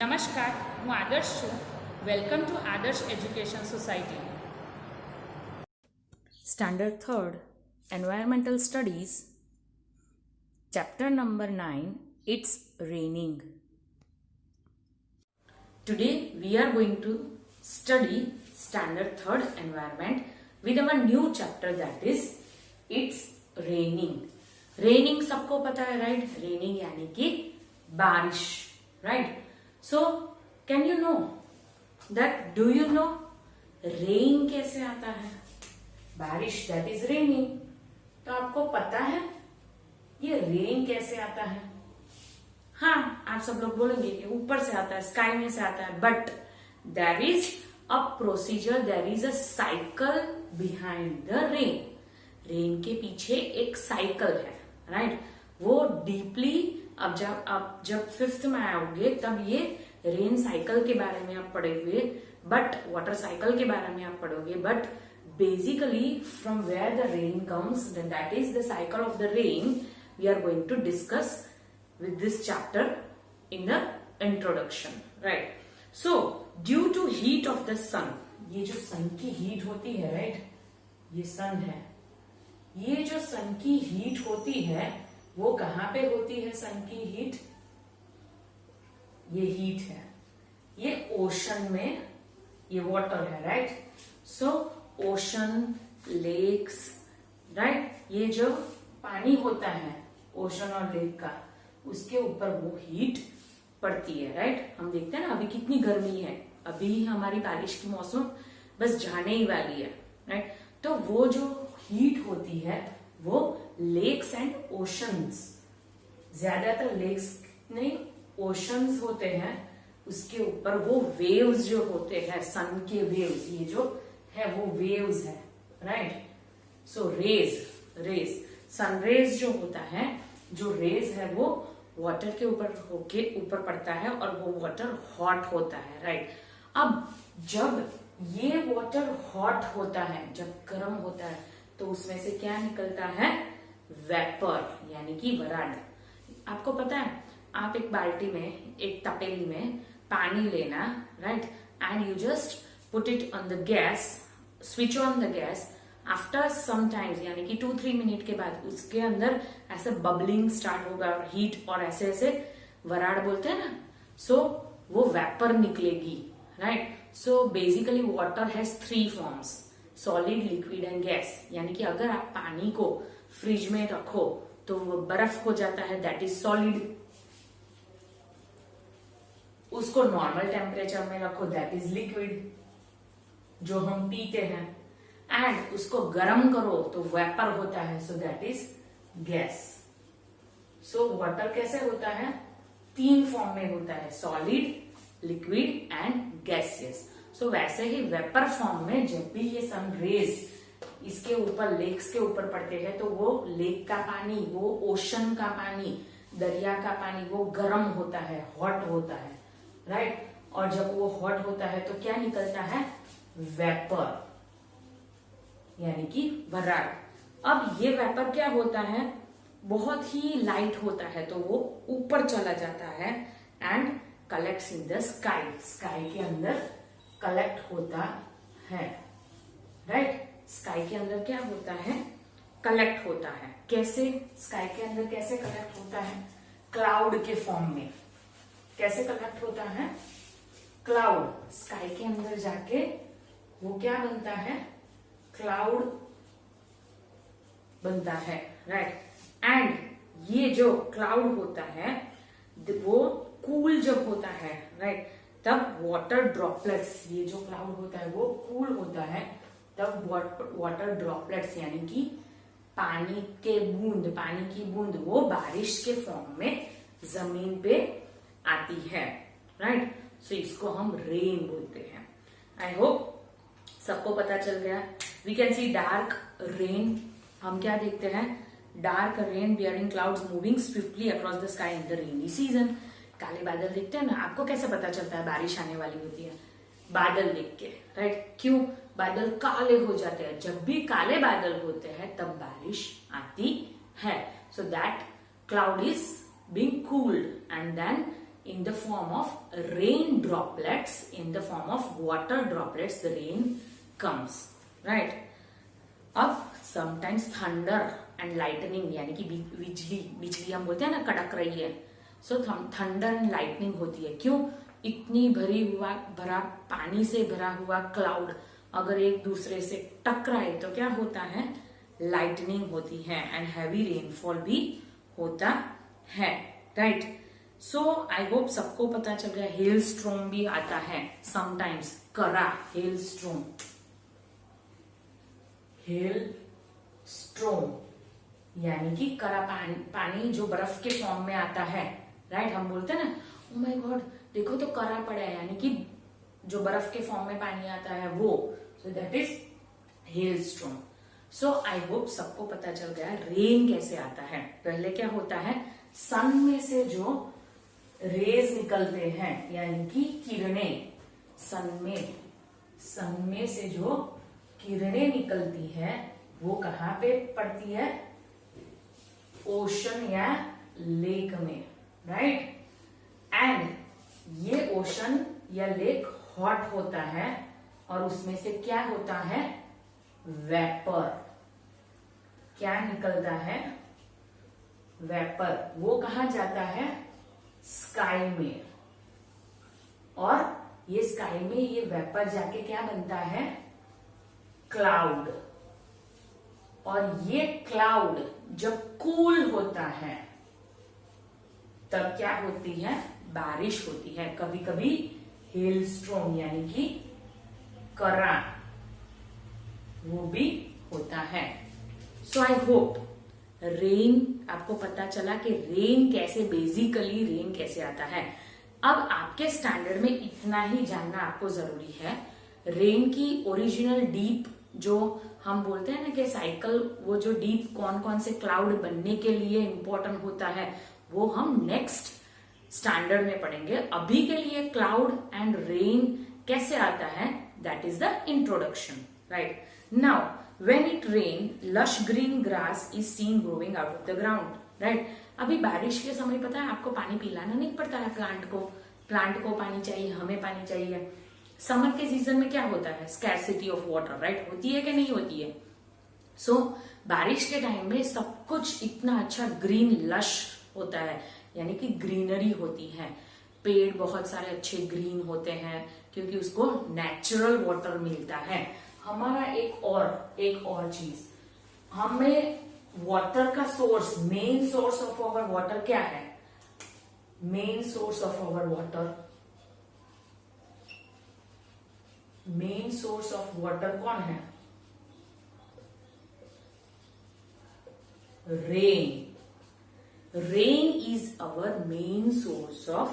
નમસ્કાર, હું આદર્શ છું. વેલકમ ટુ આદર્શ education society. Standard 3rd Environmental Studies, Chapter number 9, It's Raining. Today we are going to study Standard 3rd Environment with our new chapter, that is It's Raining. Raining सबको पता है, right? Raining यानी कि बारिश, right? So can you know that, do you know rain कैसे आता है? बारिश, that is raining. तो आपको पता है ये रेन कैसे आता है? हाँ, आप सब लोग बोलेंगे कि ऊपर से आता है, स्काई में से आता है, but there is a procedure, there is a cycle behind the rain. Rain के पीछे एक साइकिल है, राइट? वो डीपली अब जब 5th में आओगे तब ये रेन साइकिल के बारे में आप पढ़ोगे, बट वाटर साइकिल के बारे में आप पढ़ोगे, but basically from where the rain comes, then that is the cycle of the rain we are going to discuss with this chapter in the introduction, right? So due to heat of the sun, ये जो सन की heat होती है, right, ये सन है, ये जो सन की हीट होती है वो कहाँ पे होती है? सन की हीट, ये हीट है, ये ओशन में, ये वाटर है, राइट? सो ओशन, लेक्स, राइट, ये जो पानी होता है ओशन और लेक का, उसके ऊपर वो हीट पड़ती है, राइट? हम देखते हैं ना अभी कितनी गर्मी है, अभी हमारी बारिश की मौसम बस जाने ही वाली है, राइट? तो वो जो हीट होती है वो लेक्स एंड ओशंस, ज्यादातर लेक्स नहीं ओशंस होते हैं, उसके ऊपर वो वेव्स जो होते हैं, सन के वेव्स, ये जो है वो वेव्स है, राइट? सो रेज सनरेज जो होता है, जो रेज है वो वाटर के ऊपर होके ऊपर पड़ता है और वो वाटर हॉट होता है, राइट? अब जब ये वाटर हॉट होता है, जब गर्म होता है, तो उसमें से क्या निकलता है? वेपर, यानी कि वराड. आपको पता है, आप एक बाल्टी में, एक तपेली में पानी लेना, right, and you just put it on the gas, switch on the gas. After some times, यानी कि 2-3 मिनट के बाद उसके अंदर ऐसे बबलिंग स्टार्ट होगा, हीट, और ऐसे ऐसे वराड बोलते हैं ना, सो वो वेपर निकलेगी, right? So basically water has 3 forms, solid, liquid and gas. यानी कि अगर आप पानी को फ्रिज में रखो तो वो बर्फ हो जाता है, दैट इज सॉलिड. उसको नॉर्मल टेम्परेचर में रखो, दैट इज लिक्विड, जो हम पीते हैं. एंड उसको गर्म करो तो वेपर होता है, so that is gas. So water कैसे होता है? 3 फॉर्म में होता है, सॉलिड, लिक्विड एंड गैसियस. सो वैसे ही वेपर फॉर्म में जब भी ये सन रेज इसके ऊपर, लेक्स के ऊपर पड़ते हैं, तो वो लेक का पानी, वो ओशन का पानी, दरिया का पानी, वो गर्म होता है, हॉट होता है, राइट? और जब वो हॉट होता है तो क्या निकलता है? वेपर, यानी कि वराड. अब ये वेपर क्या होता है? बहुत ही लाइट होता है, तो वो ऊपर चला जाता है and collects in the sky. Sky के अंदर कलेक्ट होता है, राइट? स्काई के अंदर क्या होता है? कलेक्ट होता है. कैसे? स्काई के अंदर कैसे कलेक्ट होता है? क्लाउड के फॉर्म में. कैसे कलेक्ट होता है? क्लाउड. स्काई के अंदर जाके वो क्या बनता है? क्लाउड बनता है, राइट? एंड ये जो क्लाउड होता है वो कूल जब होता है, राइट, तब वाटर ड्रॉपलेट्स, ये जो क्लाउड होता है वो कूल होता है, तब वाटर ड्रॉपलेट्स यानी कि पानी के बूंद, पानी की बूंद, वो बारिश के फॉर्म में जमीन पे आती है, राइट? सो इसको हम रेन बोलते हैं. आई होप सबको पता चल गया. We can see dark rain. हम क्या देखते हैं? Dark rain bearing clouds moving swiftly across the sky in the rainy season. काले बादल देखते हैं ना. आपको कैसे पता चलता है बारिश आने वाली होती है? बादल देख के, राइट? क्यों? बादल काले हो जाते हैं. जब भी काले बादल होते हैं तब बारिश आती है. So that cloud is being cooled and then in the form of rain droplets, in the form of water droplets, the rain comes, right? अब sometimes thunder and lightning, यानी कि बिजली हम बोलते हैं ना, कड़क रही है, सो थंडर एंड लाइटनिंग होती है। क्यों? इतनी भरा पानी से भरा हुआ क्लाउड अगर एक दूसरे से टकराए तो क्या होता है? लाइटनिंग होती है एंड हैवी रेनफॉल भी होता है, राइट? सो आई होप सबको पता चल गया। हेल स्ट्रोम भी आता है समटाइम्स, करा हेल स्ट्रोम, हेल स्ट्रोम यानी कि करा पानी जो बर्फ के फॉर्म में आता है, राइट? हम बोलते हैं ना, ओ माय गॉड देखो तो करा पड़ा है, यानी कि जो बर्फ के फॉर्म में पानी आता है वो, so that is hello स्ट्रोम। So I hope सबको पता चल गया रेन कैसे आता है। पहले क्या होता है, सन में से जो रेज निकलते हैं यानी कि किरणें, सन में से जो किरणें निकलती है वो कहाँ पे पड़ती है? ओशन या लेक में, राइट? एंड ये ओशन या लेक हॉट होता है और उसमें से क्या होता है? वेपर। क्या निकलता है? वेपर। वो कहा जाता है? स्काई में। और ये स्काई में ये वेपर जाके क्या बनता है? क्लाउड। और ये क्लाउड जब कूल होता है तब क्या होती है? बारिश होती है। कभी कभी हेल स्ट्रोम यानी कि करा वो भी होता है। सो आई होप रेन आपको पता चला कि रेन कैसे आता है। अब आपके स्टैंडर्ड में इतना ही जानना आपको जरूरी है, रेन की ओरिजिनल डीप जो हम बोलते हैं ना कि साइकिल, वो जो डीप कौन कौन से क्लाउड बनने के लिए इंपॉर्टेंट होता है वो हम नेक्स्ट स्टैंडर्ड में पढ़ेंगे। अभी के लिए क्लाउड एंड रेन कैसे आता है, that is the introduction, right? Now when it rain, lush green grass is seen growing out of the ground, right? अभी बारिश के समय पता है आपको पानी पिलाना नहीं पड़ता है प्लांट को पानी चाहिए, हमें पानी चाहिए। समर के सीजन में क्या होता है? Scarcity of water, right? होती है कि नहीं होती है? सो बारिश के टाइम में सब कुछ इतना अच्छा ग्रीन लश होता है, यानी कि ग्रीनरी होती है, पेड़ बहुत सारे अच्छे ग्रीन होते हैं क्योंकि उसको नेचुरल वाटर मिलता है। हमारा एक और चीज, हमें वाटर का source, main source of our water क्या है? Main source of our water कौन है? Rain is our main source of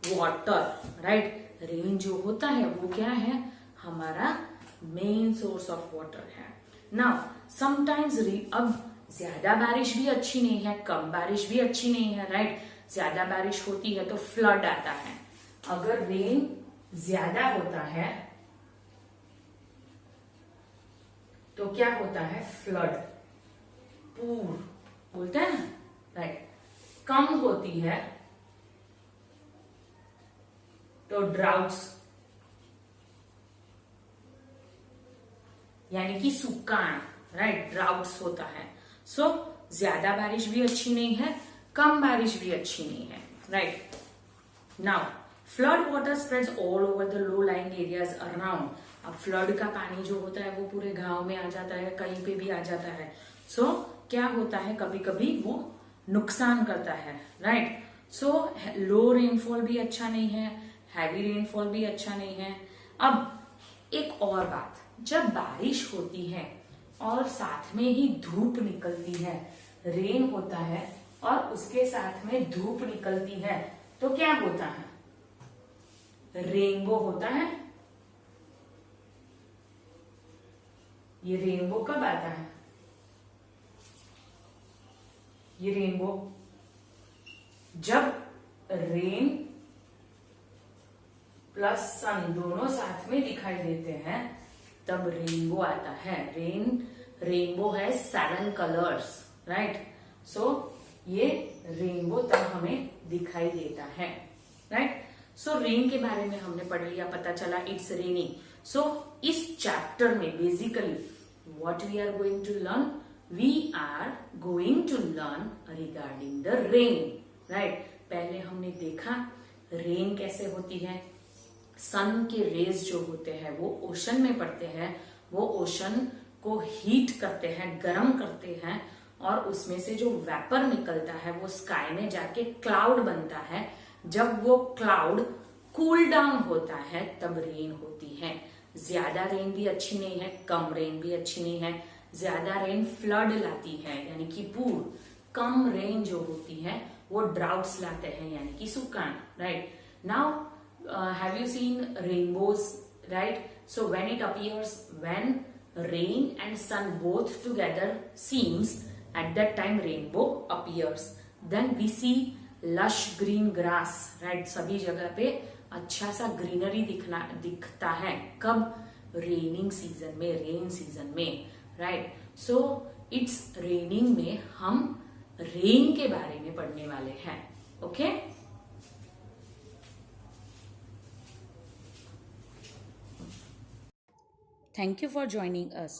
water, right? Rain जो होता है वो क्या है? हमारा मेन सोर्स ऑफ वाटर है। नाउ समटाइम्स अब ज्यादा बारिश भी अच्छी नहीं है, कम बारिश भी अच्छी नहीं है, राइट? ज्यादा बारिश होती है तो फ्लड आता है। अगर रेन ज्यादा होता है तो क्या होता है? फ्लड, पूर बोलते हैं ना, राइट? कम होती है तो ड्राउट्स यानी कि सुकान, राइट? ड्राउट्स होता है। सो ज्यादा बारिश भी अच्छी नहीं है, कम बारिश भी अच्छी नहीं है, right? Now flood water spreads all over the low lying areas around. अब फ्लड का पानी जो होता है वो पूरे गांव में आ जाता है, कहीं पे भी आ जाता है। सो क्या होता है, कभी कभी वो नुकसान करता है, राइट? सो लो रेनफॉल भी अच्छा नहीं है, हैवी रेनफॉल भी अच्छा नहीं है। अब एक और बात, जब बारिश होती है और साथ में ही धूप निकलती है, रेन होता है और उसके साथ में धूप निकलती है, तो क्या होता है? रेनबो होता है। ये रेनबो कब आता है? ये रेनबो जब रेन प्लस सन दोनों साथ में दिखाई देते हैं तब रेनबो आता है। रेनबो है 7 कलर्स, राइट? सो ये रेनबो तब हमें दिखाई देता है। राइट। सो रेन के बारे में हमने पढ़ लिया, पता चला इट्स रेनिंग। सो इस चैप्टर में basically what we are going to learn, we are going to learn regarding the rain, right. पहले हमने देखा रेन कैसे होती है, सन के रेज जो होते हैं वो ओशन में पड़ते हैं, वो ओशन को हीट करते हैं, गर्म करते हैं, और उसमें से जो वेपर निकलता है वो स्काई में जाके क्लाउड बनता है। जब वो क्लाउड कूल डाउन होता है तब रेन होती है। ज्यादा रेन भी अच्छी नहीं है, कम रेन भी अच्छी नहीं है। ज्यादा रेन फ्लड लाती है यानी कि पूर, कम रेन जो होती है वो ड्राउट्स लाते हैं यानी कि सूखा, right. Now have you seen rainbows, right? So when it appears, when rain and sun both together seems, at that time rainbow appears. Then we see lush green grass, right? सभी जगह पे अच्छा सा greenery दिखता है कब, raining season में, rain season में, राइट। सो इट्स रेनिंग में हम रेन के बारे में पढ़ने वाले हैं, okay. Thank you for joining us.